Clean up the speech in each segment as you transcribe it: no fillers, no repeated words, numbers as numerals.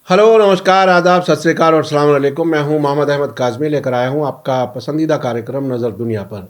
Hello, नमस्कार, आदाब, सत श्री अकाल और अस्सलाम वालेकुम। मैं हूं मोहम्मद अहमद काज़मी, लेकर आया हूं आपका पसंदीदा कार्यक्रम नज़र दुनिया पर।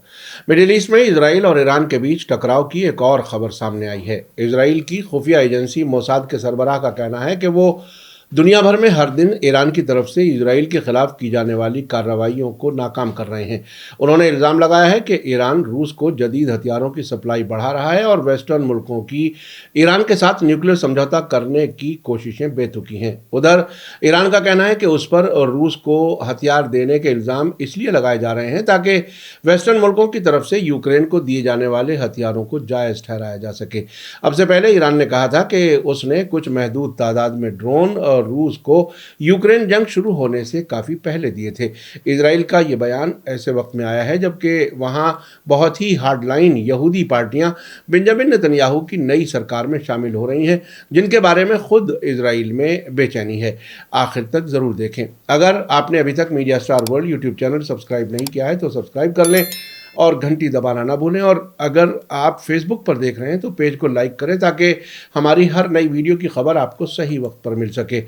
मिडिल ईस्ट में इजराइल और ईरान के बीच टकराव की एक और ख़बर सामने आई है। इजराइल की खुफिया एजेंसी मोसाद के सरबराह का कहना है कि वो दुनिया भर में हर दिन ईरान की तरफ से इजराइल के खिलाफ की जाने वाली कार्रवाइयों को नाकाम कर रहे हैं। उन्होंने इल्ज़ाम लगाया है कि ईरान रूस को जदीद हथियारों की सप्लाई बढ़ा रहा है और वेस्टर्न मुल्कों की ईरान के साथ न्यूक्लियर समझौता करने की कोशिशें बेतुकी हैं। उधर ईरान का कहना है कि उस पर रूस को हथियार देने के इल्ज़ाम इसलिए लगाए जा रहे हैं ताकि वेस्टर्न मुल्कों की तरफ से यूक्रेन को दिए जाने वाले हथियारों को जायज़ ठहराया जा सके। अब से पहले ईरान ने कहा था कि उसने कुछ महदूद तादाद में ड्रोन रूस को यूक्रेन जंग शुरू होने से काफ़ी पहले दिए थे। इजराइल का ये बयान ऐसे वक्त में आया है जबकि वहाँ बहुत ही हार्डलाइन यहूदी पार्टियां बेंजामिन नेतन्याहू की नई सरकार में शामिल हो रही हैं, जिनके बारे में खुद इजराइल में बेचैनी है। आखिर तक ज़रूर देखें। अगर आपने अभी तक media star world YouTube channel subscribe नहीं किया है तो सब्सक्राइब कर लें और घंटी दबाना ना भूलें। और अगर आप फेसबुक पर देख रहे हैं तो पेज को लाइक करें ताकि हमारी हर नई वीडियो की खबर आपको सही वक्त पर मिल सके।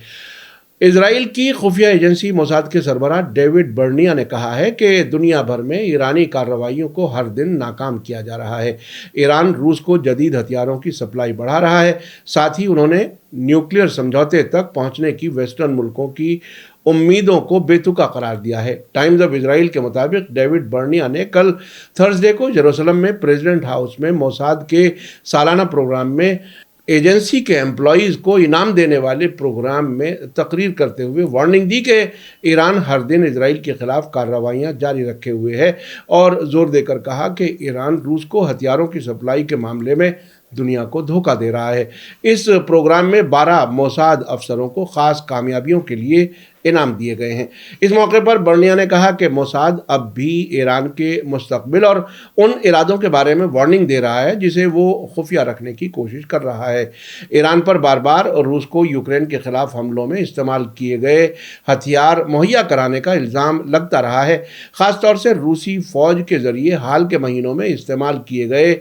इजराइल की खुफिया एजेंसी मोसाद के सरबराह डेविड बर्निया ने कहा है कि दुनिया भर में ईरानी कार्रवाइयों को हर दिन नाकाम किया जा रहा है। ईरान रूस को जदीद हथियारों की सप्लाई बढ़ा रहा है। साथ ही उन्होंने न्यूक्लियर समझौते तक पहुंचने की वेस्टर्न मुल्कों की उम्मीदों को बेतुका करार दिया है। टाइम्स ऑफ इजराइल के मुताबिक डेविड बर्निया ने कल थर्सडे को जेरूसलम में प्रेसिडेंट हाउस में मोसाद के सालाना प्रोग्राम में एजेंसी के एम्प्लॉयज़ को इनाम देने वाले प्रोग्राम में तकरीर करते हुए वार्निंग दी कि ईरान हर दिन इजराइल के खिलाफ कार्रवाइयां जारी रखे हुए है और जोर देकर कहा कि ईरान रूस को हथियारों की सप्लाई के मामले में दुनिया को धोखा दे रहा है। इस प्रोग्राम में 12 मोसाद अफसरों को ख़ास कामयाबियों के लिए इनाम दिए गए हैं। इस मौके पर बर्निया ने कहा कि मोसाद अब भी ईरान के मुस्तकबिल और उन इरादों के बारे में वार्निंग दे रहा है जिसे वो खुफिया रखने की कोशिश कर रहा है। ईरान पर बार बार रूस को यूक्रेन के खिलाफ हमलों में इस्तेमाल किए गए हथियार मुहैया कराने का इल्ज़ाम लगता रहा है। ख़ासतौर से रूसी फ़ौज के ज़रिए हाल के महीनों में इस्तेमाल किए गए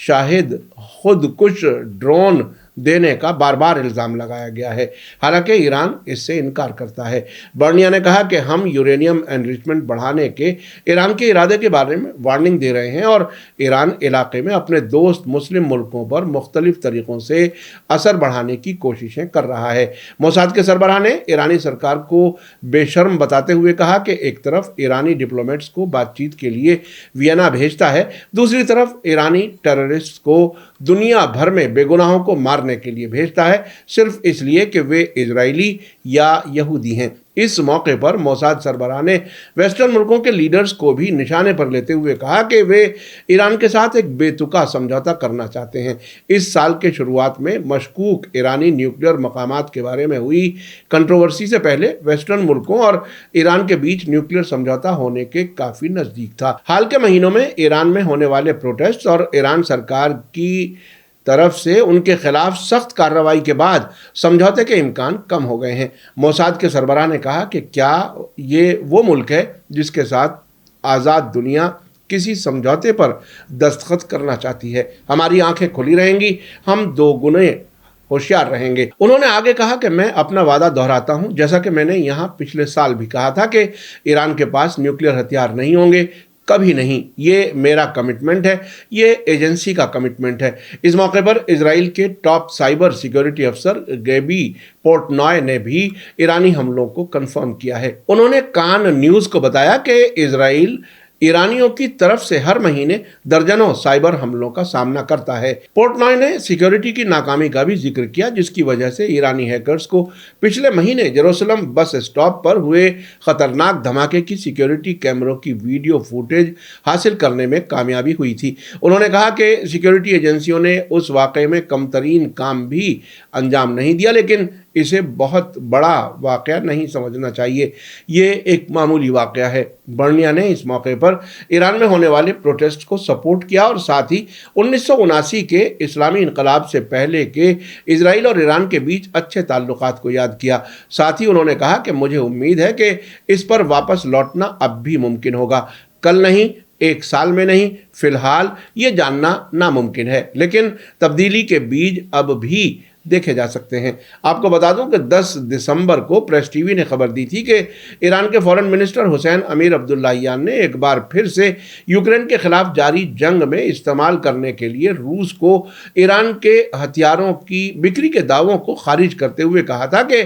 शाहिद खुदकुश ड्रोन देने का बार बार इल्ज़ाम लगाया गया है। हालांकि ईरान इससे इनकार करता है। बर्निया ने कहा कि हम यूरेनियम एनरिचमेंट बढ़ाने के ईरान के इरादे के बारे में वार्निंग दे रहे हैं और ईरान इलाके में अपने दोस्त मुस्लिम मुल्कों पर मुख्तलिफ तरीक़ों से असर बढ़ाने की कोशिशें कर रहा है। मोसाद के सरबराह ने ईरानी सरकार को बेशर्म बताते हुए कहा कि एक तरफ ईरानी डिप्लोमेट्स को बातचीत के लिए वियना भेजता है, दूसरी तरफ ईरानी टेररिस्ट को दुनिया भर में बेगुनाहों को मारने के लिए भेजता है, सिर्फ इसलिए कि वे इजरायली या यहूदी हैं। इस मौके पर मोसाद सरबराह ने वेस्टर्न मुल्कों के लीडर्स को भी निशाने पर लेते हुए कहा कि वे ईरान के साथ एक बेतुका समझौता करना चाहते हैं। इस साल के शुरुआत में मशकूक ईरानी न्यूक्लियर मकामात के बारे में हुई कंट्रोवर्सी से पहले वेस्टर्न मुल्कों और ईरान के बीच न्यूक्लियर समझौता होने के काफ़ी नज़दीक था। हाल के महीनों में ईरान में होने वाले प्रोटेस्ट और ईरान सरकार की तरफ से उनके खिलाफ सख्त कार्रवाई के बाद समझौते के इम्कान कम हो गए हैं। मोसाद के सरबराह ने कहा कि क्या ये वो मुल्क है जिसके साथ आज़ाद दुनिया किसी समझौते पर दस्तखत करना चाहती है? हमारी आंखें खुली रहेंगी, हम दोगुने होशियार रहेंगे। उन्होंने आगे कहा कि मैं अपना वादा दोहराता हूं, जैसा कि मैंने यहाँ पिछले साल भी कहा था कि ईरान के पास न्यूक्लियर हथियार नहीं होंगे, कभी नहीं। ये मेरा कमिटमेंट है, ये एजेंसी का कमिटमेंट है। इस मौके पर इजराइल के टॉप साइबर सिक्योरिटी अफसर गैबी पोर्टनॉय ने भी ईरानी हमलों को कंफर्म किया है। उन्होंने कान न्यूज़ को बताया कि इजराइल ईरानियों की तरफ से हर महीने दर्जनों साइबर हमलों का सामना करता है। पोर्टनॉय ने सिक्योरिटी की नाकामी का भी जिक्र किया, जिसकी वजह से ईरानी हैकर्स को पिछले महीने जेरूसलम बस स्टॉप पर हुए खतरनाक धमाके की सिक्योरिटी कैमरों की वीडियो फुटेज हासिल करने में कामयाबी हुई थी। उन्होंने कहा कि सिक्योरिटी एजेंसियों ने उस वाक़े में कमतरीन काम भी अंजाम नहीं दिया, लेकिन इसे बहुत बड़ा वाक़या नहीं समझना चाहिए। ये एक मामूली वाक़या है। बर्निया ने इस मौके पर ईरान में होने वाले प्रोटेस्ट को सपोर्ट किया और साथ ही 1979 के इस्लामी इनकलाब से पहले के इजराइल और ईरान के बीच अच्छे ताल्लुकात को याद किया। साथ ही उन्होंने कहा कि मुझे उम्मीद है कि इस पर वापस लौटना अब भी मुमकिन होगा, कल नहीं, एक साल में नहीं, फिलहाल ये जानना नामुमकिन है, लेकिन तब्दीली के बीज अब भी دیکھے جا سکتے ہیں۔ آپ کو بتا دوں کہ 10 دسمبر کو پریس ٹی وی نے خبر دی تھی کہ ایران کے فورن منسٹر حسین امیر عبداللہیان نے ایک بار پھر سے یوکرین کے خلاف جاری جنگ میں استعمال کرنے کے لیے روس کو ایران کے ہتھیاروں کی بکری کے دعووں کو خارج کرتے ہوئے کہا تھا کہ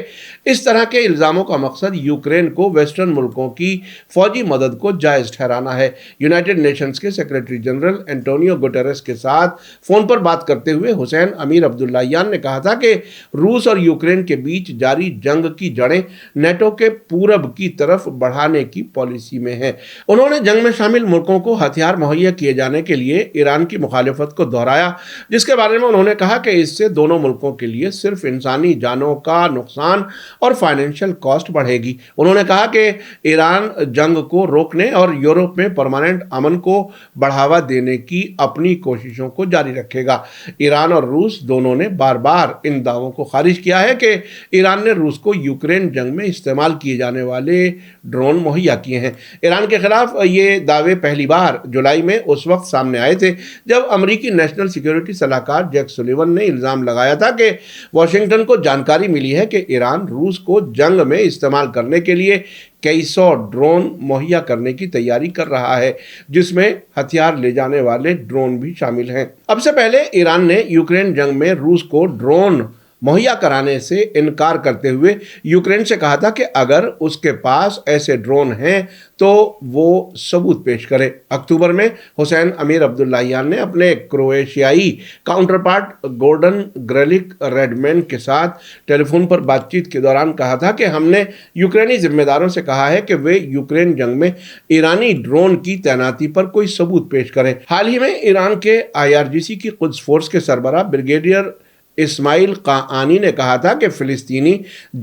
اس طرح کے الزاموں کا مقصد یوکرین کو ویسٹرن ملکوں کی فوجی مدد کو جائز ٹھہرانا ہے۔ یونائٹڈ نیشنز کے سیکریٹری جنرل اینٹونیو گوٹیرس کے ساتھ فون پر بات کرتے ہوئے حسین امیر عبداللہیان نے کہا تھا کہ روس اور یوکرین کے بیچ جاری جنگ کی جڑیں نیٹو کے پورب کی طرف بڑھانے کی پالیسی میں ہیں۔ انہوں نے جنگ میں شامل ملکوں کو ہتھیار مہیا کیے جانے کے لیے ایران کی مخالفت کو دہرایا، جس کے بارے میں انہوں نے کہا کہ اس سے دونوں ملکوں کے لیے صرف انسانی جانوں کا نقصان اور فائنینشیل کاسٹ بڑھے گی۔ انہوں نے کہا کہ ایران جنگ کو روکنے اور یورپ میں پرماننٹ امن کو بڑھاوا دینے کی اپنی کوششوں کو جاری رکھے گا۔ ایران اور روس دونوں نے بار بار ان دعووں کو خارج کیا ہے کہ ایران نے روس کو یوکرین جنگ میں استعمال کیے جانے والے ڈرون مہیا کیے ہیں۔ ایران کے خلاف یہ دعوے پہلی بار جولائی میں اس وقت سامنے آئے تھے جب امریکی نیشنل سیکیورٹی صلاح کار جیک سولیون نے الزام لگایا تھا کہ واشنگٹن کو جانکاری ملی ہے کہ ایران روس کو جنگ میں استعمال کرنے کے لیے کئی سو ڈرون مہیا کرنے کی تیاری کر رہا ہے، جس میں ہتھیار لے جانے والے ڈرون بھی شامل ہیں۔ اب سے پہلے ایران نے یوکرین جنگ میں روس کو ڈرون مہیا کرانے سے انکار کرتے ہوئے یوکرین سے کہا تھا کہ اگر اس کے پاس ایسے ڈرون ہیں تو وہ ثبوت پیش کرے۔ اکتوبر میں حسین امیر عبداللہیان نے اپنے کرویشیائی کاؤنٹر پارٹ گورڈن گریلک ریڈمین کے ساتھ ٹیلی فون پر بات چیت کے دوران کہا تھا کہ ہم نے یوکرینی ذمہ داروں سے کہا ہے کہ وہ یوکرین جنگ میں ایرانی ڈرون کی تعیناتی پر کوئی ثبوت پیش کریں۔ حال ہی میں ایران کے IRGC کی قدس فورس کے سربراہ بریگیڈیئر اسماعیل قاآنی نے کہا تھا کہ فلسطینی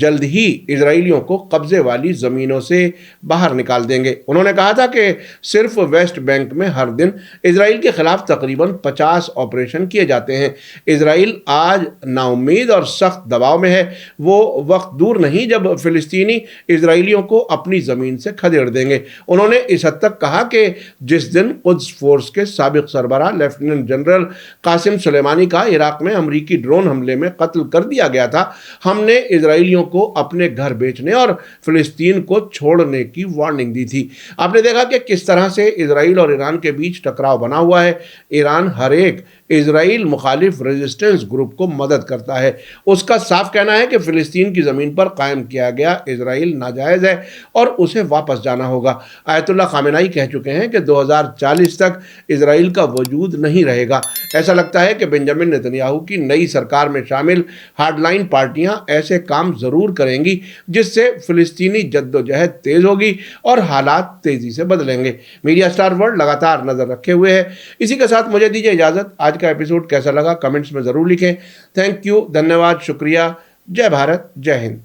جلد ہی اسرائیلیوں کو قبضے والی زمینوں سے باہر نکال دیں گے۔ انہوں نے کہا تھا کہ صرف ویسٹ بینک میں ہر دن اسرائیل کے خلاف تقریباً 50 آپریشن کیے جاتے ہیں۔ اسرائیل آج نا امید اور سخت دباؤ میں ہے۔ وہ وقت دور نہیں جب فلسطینی اسرائیلیوں کو اپنی زمین سے کھدیڑ دیں گے۔ انہوں نے اس حد تک کہا کہ جس دن قدس فورس کے سابق سربراہ لیفٹیننٹ جنرل قاسم سلیمانی کا عراق میں امریکی ڈرون حملے میں قتل کر دیا گیا تھا، ہم نے اسرائیلیوں کو اپنے گھر بیچنے اور فلسطین کو چھوڑنے کی وارننگ دی تھی۔ آپ نے دیکھا کہ کس طرح سے اسرائیل اور ایران کے بیچ ٹکراؤ بنا ہوا ہے۔ ایران ہر ایک اسرائیل مخالف ریزسٹنس گروپ کو مدد کرتا ہے۔ اس کا صاف کہنا ہے کہ فلسطین کی زمین پر قائم کیا گیا اسرائیل ناجائز ہے اور اسے واپس جانا ہوگا۔ آیت اللہ خامنائی کہہ چکے ہیں کہ 2040 تک اسرائیل کا وجود نہیں رہے گا۔ ایسا لگتا ہے کہ بنجامن نتنیاہو کی نئی سرکار میں شامل ہارڈ لائن پارٹیاں ایسے کام ضرور کریں گی جس سے فلسطینی جدوجہد تیز ہوگی اور حالات تیزی سے بدلیں گے۔ میڈیا سٹار ورلڈ لگاتار نظر رکھے ہوئے ہے۔ اسی کے ساتھ مجھے دیجیے اجازت۔ آج کا ایپیسوڈ کیسا لگا کمنٹس میں ضرور لکھیں۔ تھینک یو، دھنیہ واد، شکریہ۔ جے بھارت، جے ہند۔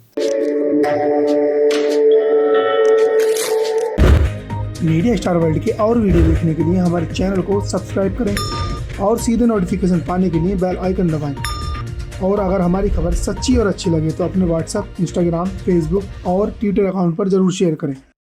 میڈیا سٹار ورلڈ کے اور ویڈیو دیکھنے کے لیے ہمارے چینل کو سبسکرائب کریں اور سیدھے نوٹیفیکیشن پانے کے لیے بیل آئیکن دبائیں۔ اور اگر ہماری خبر سچی اور اچھی لگے تو اپنے واٹس ایپ، انسٹاگرام، فیس بک اور ٹویٹر اکاؤنٹ پر ضرور شیئر کریں۔